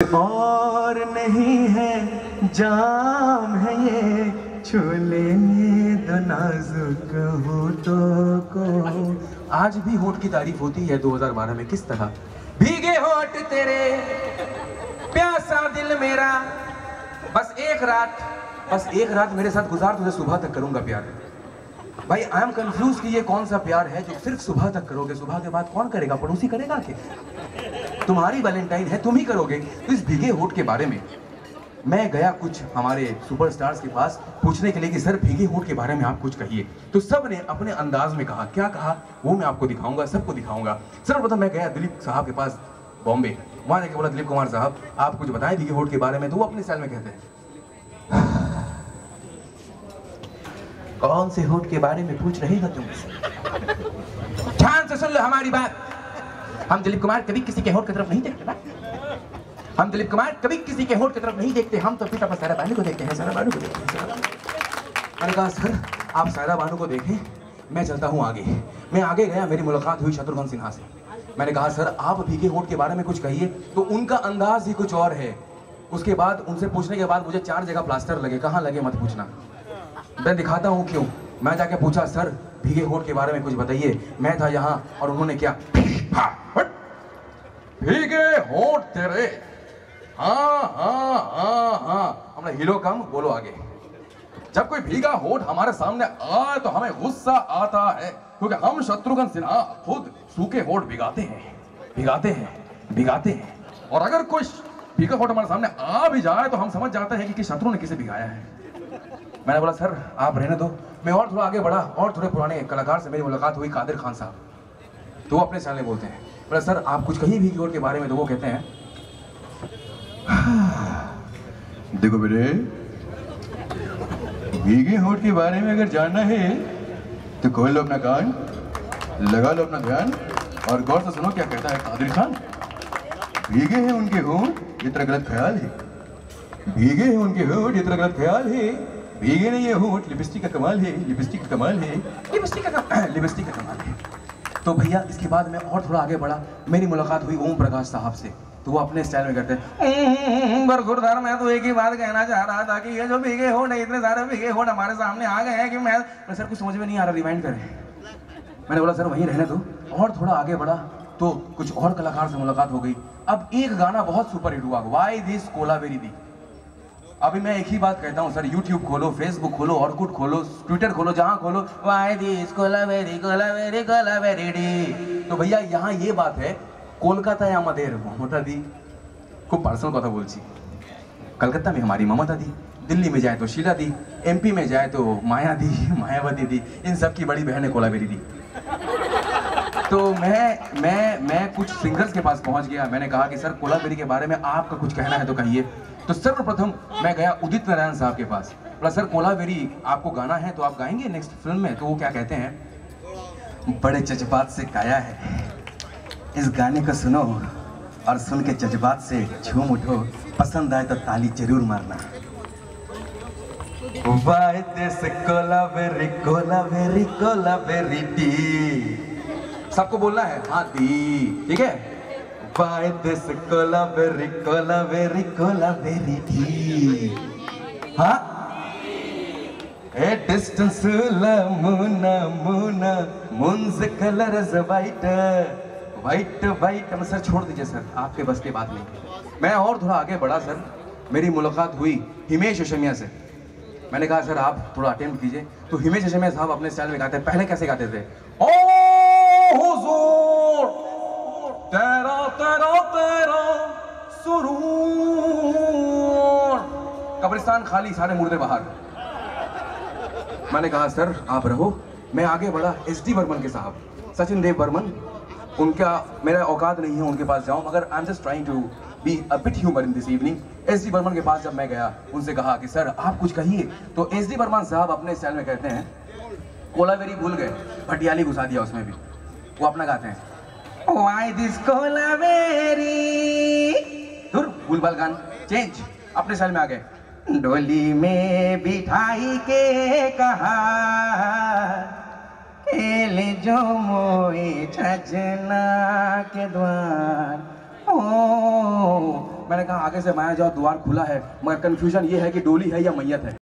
और नहीं है जाम है ये, छू लेने दो नाजुक होठों को। आज भी होठ की तारीफ होती है 2012 में किस तरह। भीगे होठ तेरे, प्यासा दिल मेरा, बस एक रात मेरे साथ गुजार, तुझे सुबह तक करूंगा प्यार। भाई आई एम कंफ्यूज कि ये कौन सा प्यार है जो सिर्फ सुबह तक करोगे, सुबह के बाद कौन करेगा, पड़ोसी करेगा क्या? तुम्हारी वैलेंटाइन है, तुम ही करोगे। तो इस भीगे होठ के बारे में मैं गया कुछ हमारे सुपरस्टार्स के पास पूछने के लिए कि सर भीगे होठ के बारे में आप कुछ कहिए। तो सब ने अपने अंदाज में कहा, क्या कहा वो मैं आपको दिखाऊंगा, सबको दिखाऊंगा। सर्वप्रथम मैं गया दिलीप साहब के पास बॉम्बे, वहां जाके बोला दिलीप कुमार साहब आप कुछ बताएं भीगे होठ के बारे में। तो वो अपने स्टाइल में कहते हैं कौन से होठ के बारे में पूछ रहे हो तुम? ध्यान से सुन लो हमारी बात। हम दिलीप कुमार कभी किसी के होठ की तरफ नहीं देखते ना, हम दिलीप कुमार कभी किसी के होठ की तरफ नहीं देखते, हम तो फिर अपना सायरा बानू को देखते हैं, सायरा बानू को देखते हैं। मैंने कहा सर आप सायरा बानू को देखें, मैं चलता हूँ आगे। मैं आगे गया, मेरी मुलाकात हुई शत्रुघ्न सिन्हा से। मैंने कहा सर आप भीगे होठ के बारे में कुछ कहिए। तो उनका अंदाज ही कुछ और है। उसके बाद उनसे पूछने के बाद मुझे 4 जगह प्लास्टर लगे। कहाँ लगे मत पूछना, मैं दिखाता हूँ क्यों। मैं जाके पूछा सर भीगे होठ के बारे में कुछ बताइए। मैं था यहाँ और उन्होंने क्या, भीगे होठ तेरे, हाँ हाँ हाँ हाँ। हमने हीरो कम, बोलो आगे। जब कोई भीगा होठ हमारे सामने आए तो हमें गुस्सा आता है, क्योंकि हम शत्रुघ्न सिन्हा खुद सूखे होठ भिगाते हैं, भिगाते हैं, भिगाते हैं। और अगर कोई भीगा होठ हमारे सामने आ भी जाए तो हम समझ जाते हैं कि शत्रु ने किसे भिगाया है। मैंने बोला सर आप रहने दो। मैं और थोड़ा आगे बढ़ा और थोड़े पुराने कलाकार से मेरी मुलाकात हुई, कादिर खान साहब। तो वो अपने चैनल बोलते हैं, बोला सर आप कुछ कहीं भीगे होठ के बारे में। तो वो कहते हैं देखो बेटे, भीगे होठ के बारे में अगर जानना है तो खोल लो अपना कान, लगा लो अपना ध्यान और गौर से सुनो क्या कहता है कादिर खान। भीगे हैं उनके होठ ये तेरा गलत ख्याल है, भीगे हैं उनके होठ ये तेरा गलत ख्याल है। भीगे नहीं ये होठ, लिपस्टिक का कमाल है, लिपस्टिक का कमाल है, लिपस्टिक का कमाल है। तो भैया इसके बाद मैं और थोड़ा आगे बढ़ा, मेरी मुलाकात हुई ओम प्रकाश साहब से। तो वो अपने स्टाइल में करते हैं बरखुरदार, मैं तो एक ही बात कहना चाह रहा था कि ये जो भीगे होठ है, इतने सारे भीगे होठ हमारे सामने आ गए हैं कि मैं सर कुछ समझ में नहीं आ रहा, रिवाइंड करें। मैंने बोला सर वहीं रहने दो। और थोड़ा आगे बढ़ा तो कुछ और कलाकार से मुलाकात हो गई। अब एक गाना बहुत सुपर हिट हुआ, वाई दिस कोलावेरी दी। अभी मैं एक ही बात कहता हूँ सर, यूट्यूब खोलो, फेसबुक खोलो, ऑर्कुट खोलो, ट्विटर खोलो, जहाँ खोलो Y this kolaveri kolaveri kolaveri D. तो भैया यहाँ ये बात है, कोलकाता আমাদের মমতা दी, खूब पर्सनल কথা বলছি। कलकत्ता में हमारी ममता दी, दिल्ली में जाए तो शीला दी, एमपी में जाए तो माया दी, मायावती दी, इन सब की बड़ी बहन है कोलावेरी दी। तो मैं कुछ सिंगर्स के पास पहुंच गया। मैंने कहा कि सर कोलावेरी के बारे में आपका कुछ कहना है तो कहिए। तो सर्वप्रथम मैं गया उदित नारायण साहब के पास, बोला सर कोलावेरी आपको गाना है तो आप गाएंगे नेक्स्ट फिल्म में। तो वो क्या कहते हैं, बड़े जज्बात से गाया है, इस गाने को सुनो और सुन के जज्बात से झूम उठो, पसंद आए तो ताली जरूर मारना। वाई दिस कोलावेरी कोलावेरी कोलावेरी डी, सबको बोलना है हाँ दी, ठीक है। वाई दिस कोलावेरी कोलावेरी कोलावेरी डी, हाँ। A distance moon moon moon colours white white white. Sir छोड़ दीजिए सर, आपके बस की बात नहीं। मैं और थोड़ा आगे बढ़ा सर, मेरी मुलाकात हुई हिमेश रेशमिया से। मैंने कहा सर आप थोड़ा अटेम्प्ट कीजिए। तो हिमेश रेशमिया साहब अपने स्टाइल में गाते हैं। पहले कैसे गाते थे, ओ हुजूर तेरा तेरा तेरा सुरूर, कब्रिस्तान खाली सारे मुर्दे बाहर। मैंने कहा सर आप रहो। मैं आगे बढ़ा SD बर्मन के साहब, सचिन देव बर्मन, उनका मेरा औकात नहीं है उनके पास जाऊं, मगर I am just trying to be a bit humour in this evening. SD Burman के पास जब मैं गया, उनसे कहा कि सर आप कुछ कहिए। तो SD बर्मन साहब अपने स्टाइल में कहते हैं, कोलावेरी भूल गए, भटियाली घुसा दिया उसमें भी। वो अपना गाते हैं वाई दिस कोलावेरी, दूर भूलभाल गान, चेंज, अपने स्टाइल में आ गए। डोली में बिठाई के कहा खेल जो मोए छजना के द्वार, ओ मैंने कहा आगे से माया जाओ, द्वार खुला है, मगर कंफ्यूजन ये है कि डोली है या मैयत है।